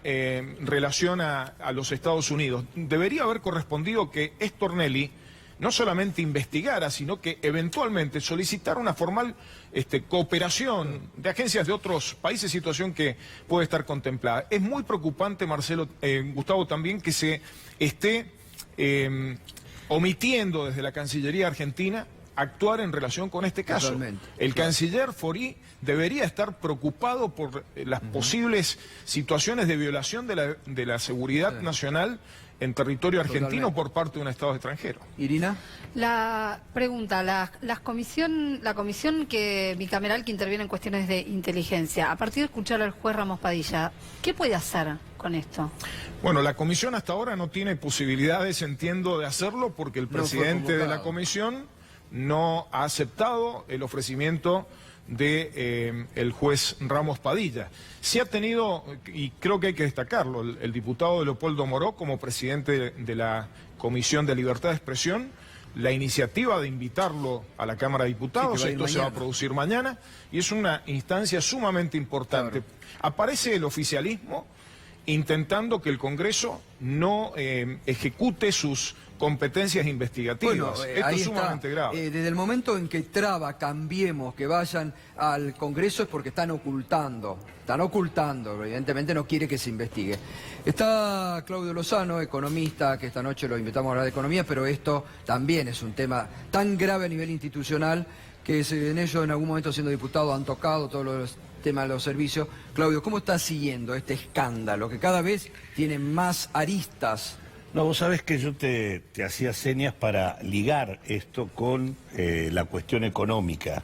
relación a los Estados Unidos? Debería haber correspondido que Stornelli no solamente investigara, sino que eventualmente solicitara una formal cooperación de agencias de otros países, situación que puede estar contemplada. Es muy preocupante, Marcelo, Gustavo, también que se esté omitiendo desde la Cancillería Argentina actuar en relación con este caso. Totalmente. El canciller Forí debería estar preocupado por las posibles situaciones de violación de la seguridad nacional en territorio argentino por parte de un Estado extranjero. Irina. La pregunta, la comisión bicameral que interviene en cuestiones de inteligencia, a partir de escuchar al juez Ramos Padilla, ¿qué puede hacer con esto? Bueno, la comisión hasta ahora no tiene posibilidades, entiendo, de hacerlo porque el presidente de la comisión no ha aceptado el ofrecimiento de el juez Ramos Padilla. Sí ha tenido, y creo que hay que destacarlo, el diputado Leopoldo Moró como presidente de la Comisión de Libertad de Expresión, la iniciativa de invitarlo a la Cámara de Diputados, esto se va a producir mañana, y es una instancia sumamente importante. Claro. Aparece el oficialismo intentando que el Congreso no ejecute sus competencias investigativas. Bueno, esto es sumamente grave. Desde el momento en que traba, Cambiemos, que vayan al Congreso es porque están ocultando, evidentemente no quiere que se investigue. Está Claudio Lozano, economista, que esta noche lo invitamos a hablar de economía, pero esto también es un tema tan grave a nivel institucional que en ellos en algún momento siendo diputados han tocado todos los temas de los servicios. Claudio, ¿cómo estás siguiendo este escándalo que cada vez tiene más aristas? No, vos sabés que yo te hacía señas para ligar esto con la cuestión económica,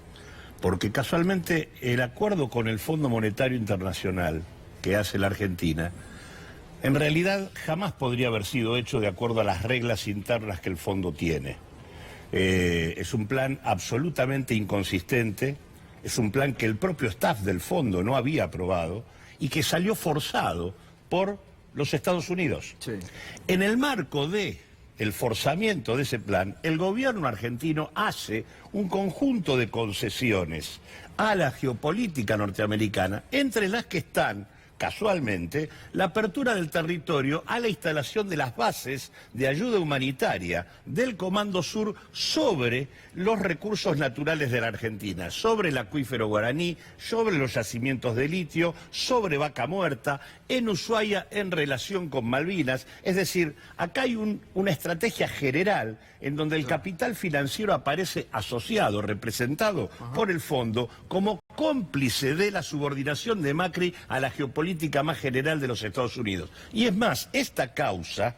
porque casualmente el acuerdo con el Fondo Monetario Internacional que hace la Argentina, en realidad jamás podría haber sido hecho de acuerdo a las reglas internas que el fondo tiene. Es un plan absolutamente inconsistente, es un plan que el propio staff del fondo no había aprobado y que salió forzado por los Estados Unidos. Sí. En el marco del forzamiento de ese plan, el gobierno argentino hace un conjunto de concesiones a la geopolítica norteamericana, entre las que están, casualmente, la apertura del territorio a la instalación de las bases de ayuda humanitaria del Comando Sur sobre los recursos naturales de la Argentina, sobre el acuífero guaraní, sobre los yacimientos de litio, sobre Vaca Muerta, en Ushuaia en relación con Malvinas. Es decir, acá hay una estrategia general en donde el capital financiero aparece asociado, representado por el fondo, como cómplice de la subordinación de Macri a la geopolítica más general de los Estados Unidos. Y es más, esta causa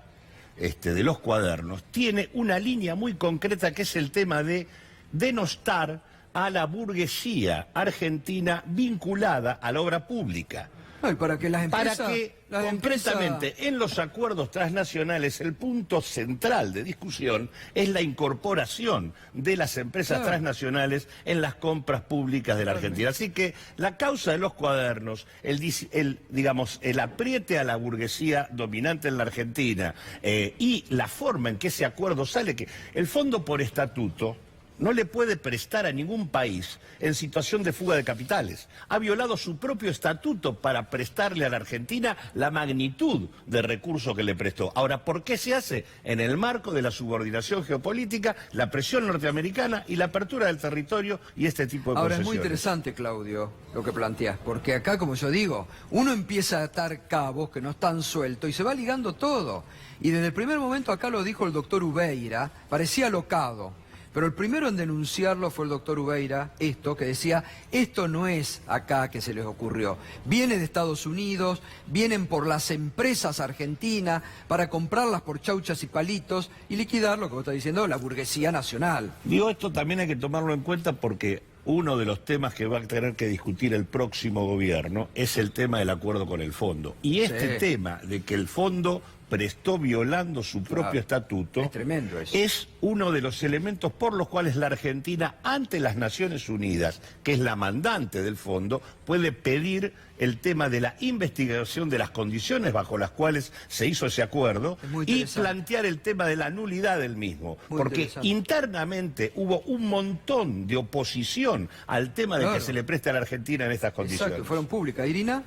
de los cuadernos tiene una línea muy concreta que es el tema de denostar a la burguesía argentina vinculada a la obra pública. No, y para que las empresas... Para que, concretamente, en los acuerdos transnacionales, el punto central de discusión es la incorporación de las empresas transnacionales en las compras públicas de la Argentina. Así que la causa de los cuadernos, el apriete a la burguesía dominante en la Argentina y la forma en que ese acuerdo sale, que el fondo por estatuto no le puede prestar a ningún país en situación de fuga de capitales. Ha violado su propio estatuto para prestarle a la Argentina la magnitud de recursos que le prestó. Ahora, ¿por qué se hace? En el marco de la subordinación geopolítica, la presión norteamericana y la apertura del territorio y este tipo de Ahora, concesiones. es muy interesante, Claudio, lo que planteas, porque acá, como yo digo, uno empieza a atar cabos que no están sueltos y se va ligando todo. Y desde el primer momento, acá lo dijo el doctor Ubeira, parecía alocado. Pero el primero en denunciarlo fue el doctor Ubeira, que decía, esto no es acá que se les ocurrió. Viene de Estados Unidos, vienen por las empresas argentinas para comprarlas por chauchas y palitos y liquidar lo que vos estás diciendo, la burguesía nacional. Digo, esto también hay que tomarlo en cuenta porque uno de los temas que va a tener que discutir el próximo gobierno es el tema del acuerdo con el fondo. Y este tema de que el fondo prestó violando su propio estatuto, es tremendo eso. Es uno de los elementos por los cuales la Argentina, ante las Naciones Unidas, que es la mandante del fondo, puede pedir el tema de la investigación de las condiciones bajo las cuales se hizo ese acuerdo y plantear el tema de la nulidad del mismo. Porque internamente hubo un montón de oposición al tema de que se le preste a la Argentina en estas condiciones. Exacto, fueron públicas. Irina.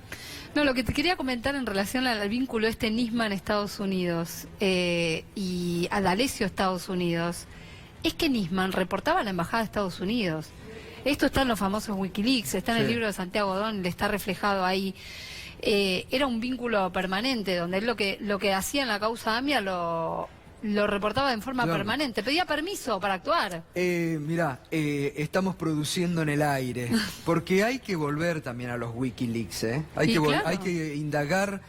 No, lo que te quería comentar en relación al vínculo Nisman Estados Unidos y a D'Alessio Estados Unidos, es que Nisman reportaba a la Embajada de Estados Unidos. Esto está en los famosos Wikileaks, está en el libro de Santiago Don, le está reflejado ahí. Era un vínculo permanente, donde él lo que hacía en la causa AMIA lo reportaba en forma permanente, pedía permiso para actuar. Mirá, estamos produciendo en el aire, porque hay que volver también a los Wikileaks, hay que indagar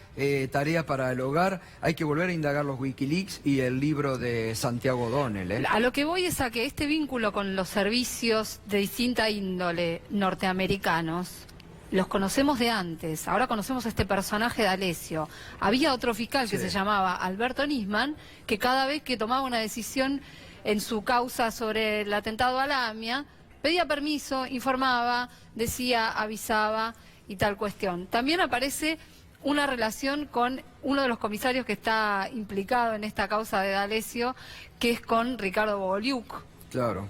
tarea para el hogar, hay que volver a indagar los Wikileaks y el libro de Santiago O'Donnell. A lo que voy es a que este vínculo con los servicios de distinta índole norteamericanos, los conocemos de antes, ahora conocemos a este personaje de D'Alessio. Había otro fiscal que se llamaba Alberto Nisman, que cada vez que tomaba una decisión en su causa sobre el atentado a la AMIA, pedía permiso, informaba, decía, avisaba y tal cuestión. También aparece una relación con uno de los comisarios que está implicado en esta causa de D'Alessio, que es con Ricardo Bogolyuk. Claro.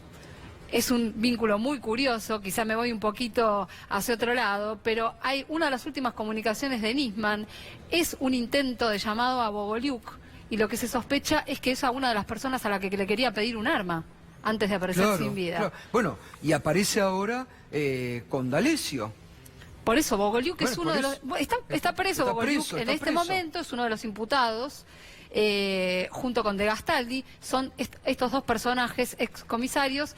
Es un vínculo muy curioso, quizá me voy un poquito hacia otro lado, pero hay una de las últimas comunicaciones de Nisman, es un intento de llamado a Bogolyuk, y lo que se sospecha es que es a una de las personas a la que le quería pedir un arma antes de aparecer sin vida. Claro. Bueno, y aparece ahora con D'Alessio. Por eso Bogolyuk es uno de los... Está preso Bogolyuk en este momento, es uno de los imputados. Junto con De Gastaldi, son estos dos personajes excomisarios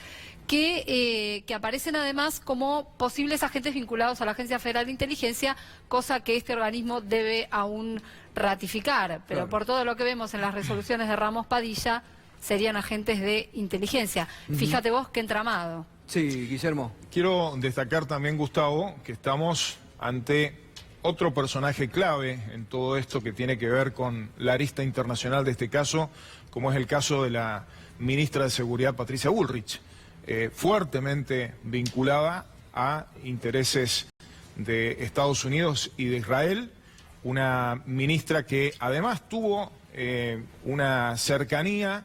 que aparecen además como posibles agentes vinculados a la Agencia Federal de Inteligencia, cosa que este organismo debe aún ratificar, pero por todo lo que vemos en las resoluciones de Ramos Padilla, serían agentes de inteligencia. Fíjate vos qué entramado. Sí, Guillermo. Quiero destacar también, Gustavo, que estamos ante otro personaje clave en todo esto que tiene que ver con la arista internacional de este caso, como es el caso de la ministra de Seguridad, Patricia Bullrich, fuertemente vinculada a intereses de Estados Unidos y de Israel, una ministra que además tuvo una cercanía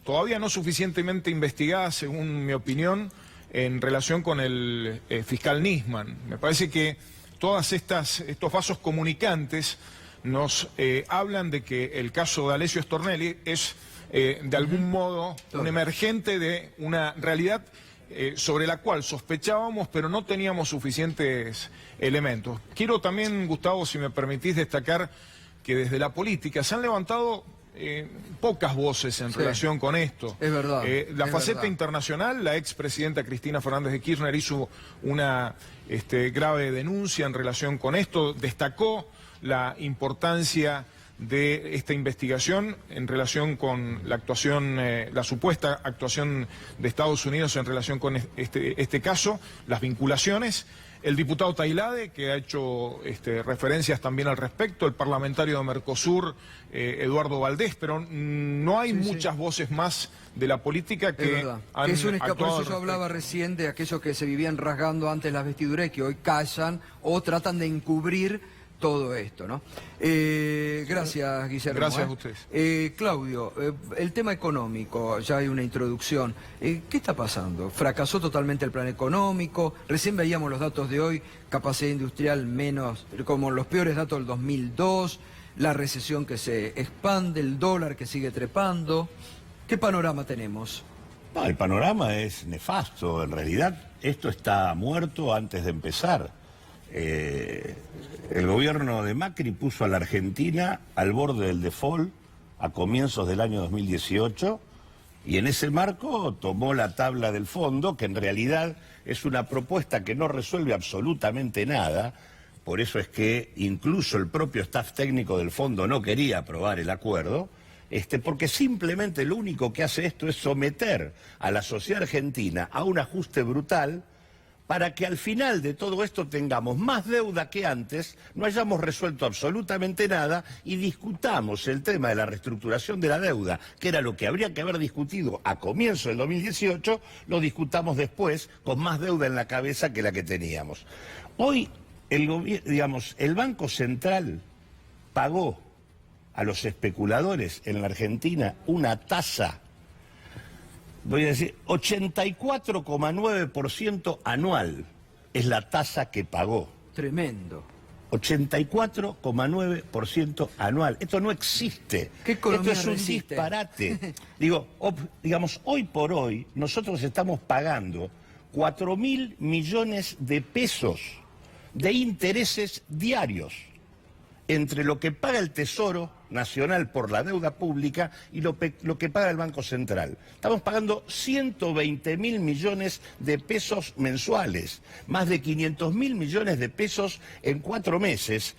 todavía no suficientemente investigada, según mi opinión, en relación con el fiscal Nisman. Me parece que todas estos vasos comunicantes nos hablan de que el caso de D'Alessio Stornelli es de algún modo un emergente de una realidad sobre la cual sospechábamos pero no teníamos suficientes elementos. Quiero también, Gustavo, si me permitís, destacar que desde la política se han levantado pocas voces en relación con esto. Es verdad. La faceta internacional, la expresidenta Cristina Fernández de Kirchner hizo una grave denuncia en relación con esto, destacó la importancia de esta investigación en relación con la actuación, la supuesta actuación de Estados Unidos en relación con este caso, las vinculaciones. el diputado Tailade, que ha hecho referencias también al respecto, el parlamentario de Mercosur, Eduardo Valdés, pero no hay muchas voces más de la política que han por actuado eso yo hablaba recién de aquellos que se vivían rasgando antes las vestiduras y que hoy callan o tratan de encubrir todo esto, ¿no? Gracias, Guillermo. Gracias a ustedes. Claudio, el tema económico, ya hay una introducción. ¿Qué está pasando? ¿Fracasó totalmente el plan económico? Recién veíamos los datos de hoy, capacidad industrial menos, como los peores datos del 2002, la recesión que se expande, el dólar que sigue trepando. ¿Qué panorama tenemos? No, el panorama es nefasto. En realidad, esto está muerto antes de empezar. El gobierno de Macri puso a la Argentina al borde del default a comienzos del año 2018 y en ese marco tomó la tabla del fondo, que en realidad es una propuesta que no resuelve absolutamente nada. Por eso es que incluso el propio staff técnico del fondo no quería aprobar el acuerdo, porque simplemente lo único que hace esto es someter a la sociedad argentina a un ajuste brutal para que al final de todo esto tengamos más deuda que antes, no hayamos resuelto absolutamente nada y discutamos el tema de la reestructuración de la deuda, que era lo que habría que haber discutido a comienzo del 2018, lo discutamos después con más deuda en la cabeza que la que teníamos. Hoy el Banco Central pagó a los especuladores en la Argentina una tasa, voy a decir, 84,9% anual es la tasa que pagó. Tremendo. 84,9% anual. Esto no existe. ¿Qué economía Esto es un resiste? disparate. Digamos, hoy por hoy nosotros estamos pagando 4.000 millones de pesos de intereses diarios entre lo que paga el Tesoro Nacional por la deuda pública y lo que paga el Banco Central. Estamos pagando 120.000 millones de pesos mensuales, más de 500.000 millones de pesos en 4 meses.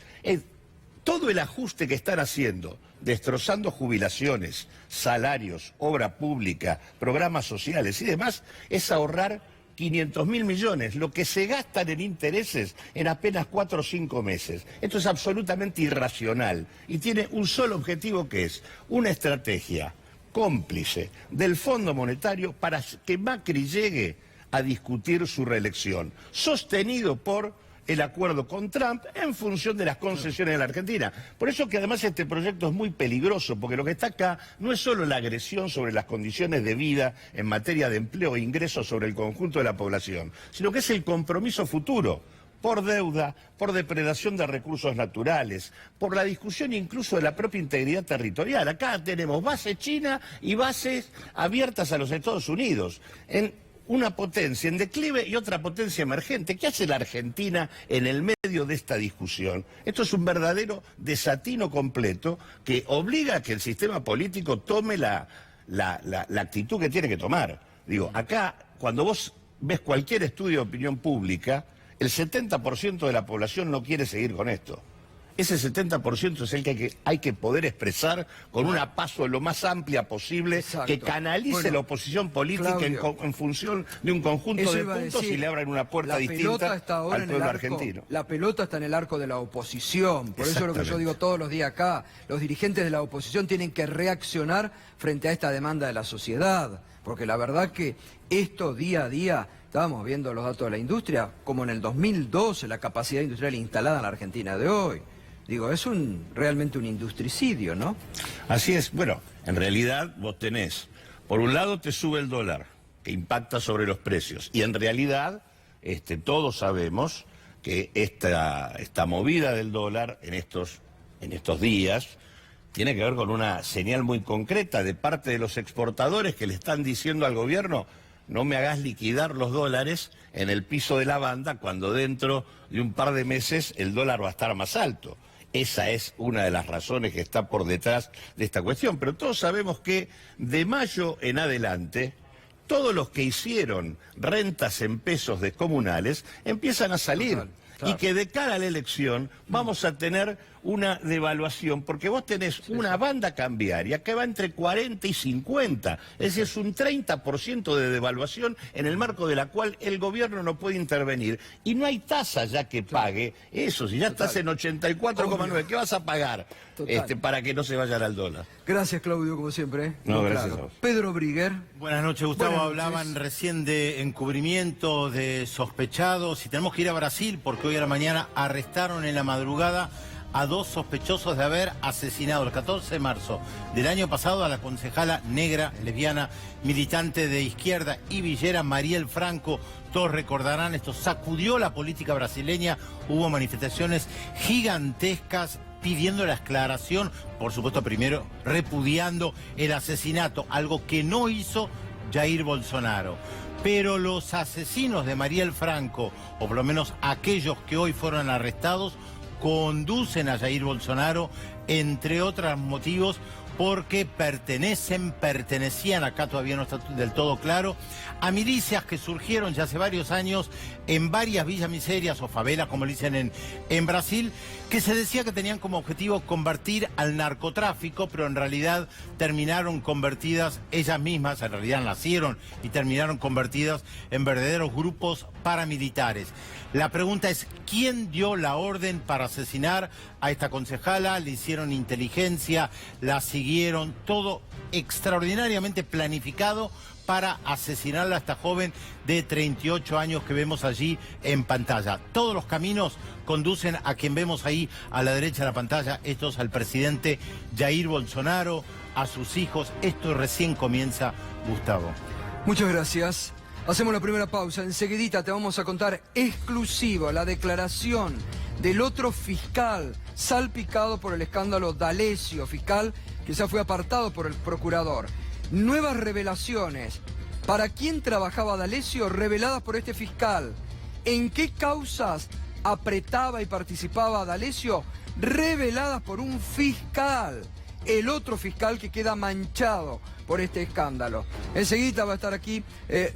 Todo el ajuste que están haciendo, destrozando jubilaciones, salarios, obra pública, programas sociales y demás, es ahorrar 500.000 millones, lo que se gastan en intereses en apenas 4 o 5 meses. Esto es absolutamente irracional y tiene un solo objetivo, que es una estrategia cómplice del Fondo Monetario para que Macri llegue a discutir su reelección, sostenido por el acuerdo con Trump en función de las concesiones de la Argentina. Por eso que además este proyecto es muy peligroso, porque lo que está acá no es solo la agresión sobre las condiciones de vida en materia de empleo e ingresos sobre el conjunto de la población, sino que es el compromiso futuro por deuda, por depredación de recursos naturales, por la discusión incluso de la propia integridad territorial. Acá tenemos base china y bases abiertas a los Estados Unidos, en una potencia en declive y otra potencia emergente. ¿Qué hace la Argentina en el medio de esta discusión? Esto es un verdadero desatino completo que obliga a que el sistema político tome la actitud que tiene que tomar. Digo, acá, cuando vos ves cualquier estudio de opinión pública, el 70% de la población no quiere seguir con esto. Ese 70% es el que hay que poder expresar con una paso lo más amplia posible. Exacto. Que canalice la oposición política en función de un conjunto de puntos y le abran una puerta distinta al pueblo argentino. La pelota está en el arco de la oposición. Por eso es lo que yo digo todos los días acá. Los dirigentes de la oposición tienen que reaccionar frente a esta demanda de la sociedad. Porque la verdad que esto día a día, estábamos viendo los datos de la industria, como en el 2012 la capacidad industrial instalada en la Argentina de hoy. Digo, es realmente un industricidio, ¿no? Así es. Bueno, en realidad vos tenés, por un lado te sube el dólar, que impacta sobre los precios, y en realidad todos sabemos que esta movida del dólar en estos días tiene que ver con una señal muy concreta de parte de los exportadores que le están diciendo al gobierno: no me hagas liquidar los dólares en el piso de la banda cuando dentro de un par de meses el dólar va a estar más alto. Esa es una de las razones que está por detrás de esta cuestión. Pero todos sabemos que de mayo en adelante, todos los que hicieron rentas en pesos descomunales empiezan a salir. Claro. Y que de cara a la elección vamos a tener una devaluación, porque vos tenés una banda cambiaria que va entre 40 y 50, es decir, es un 30% de devaluación en el marco de la cual el gobierno no puede intervenir, y no hay tasa ya que pague eso, si ya estás en 84,9, ¿qué vas a pagar para que no se vayan al dólar? Gracias, Claudio, como siempre. No, muy gracias claro. a vos. Pedro Briguer. Buenas noches, Gustavo. Buenas noches. Hablaban recién de encubrimiento, de sospechados, y tenemos que ir a Brasil porque hoy a la mañana arrestaron en la madrugada a 2 sospechosos de haber asesinado el 14 de marzo del año pasado a la concejala negra, lesbiana, militante de izquierda y villera Mariel Franco. Todos recordarán, esto sacudió la política brasileña, hubo manifestaciones gigantescas pidiendo la aclaración, por supuesto primero repudiando el asesinato, algo que no hizo Jair Bolsonaro. Pero los asesinos de Mariel Franco, o por lo menos aquellos que hoy fueron arrestados, conducen a Jair Bolsonaro, entre otros motivos, porque pertenecían, acá todavía no está del todo claro, a milicias que surgieron ya hace varios años en varias villas miserias o favelas, como le dicen en Brasil, que se decía que tenían como objetivo convertir al narcotráfico, pero en realidad terminaron convertidas ellas mismas, en realidad nacieron y terminaron convertidas en verdaderos grupos paramilitares. La pregunta es, ¿quién dio la orden para asesinar a esta concejala? Le hicieron inteligencia, la siguieron, todo extraordinariamente planificado para asesinarla a esta joven de 38 años que vemos allí en pantalla. Todos los caminos conducen a quien vemos ahí a la derecha de la pantalla, estos al presidente Jair Bolsonaro, a sus hijos. Esto recién comienza, Gustavo. Muchas gracias. Hacemos la primera pausa. Enseguidita te vamos a contar exclusiva la declaración del otro fiscal salpicado por el escándalo D'Alessio, fiscal que ya fue apartado por el procurador. Nuevas revelaciones. ¿Para quién trabajaba D'Alessio? Reveladas por este fiscal. ¿En qué causas apretaba y participaba D'Alessio? Reveladas por un fiscal. El otro fiscal que queda manchado por este escándalo. Enseguida va a estar aquí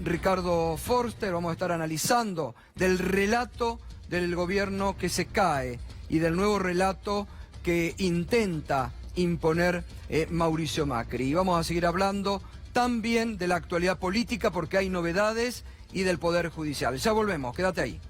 Ricardo Forster, vamos a estar analizando del relato del gobierno que se cae y del nuevo relato que intenta imponer Mauricio Macri. Y vamos a seguir hablando también de la actualidad política porque hay novedades y del Poder Judicial. Ya volvemos, quédate ahí.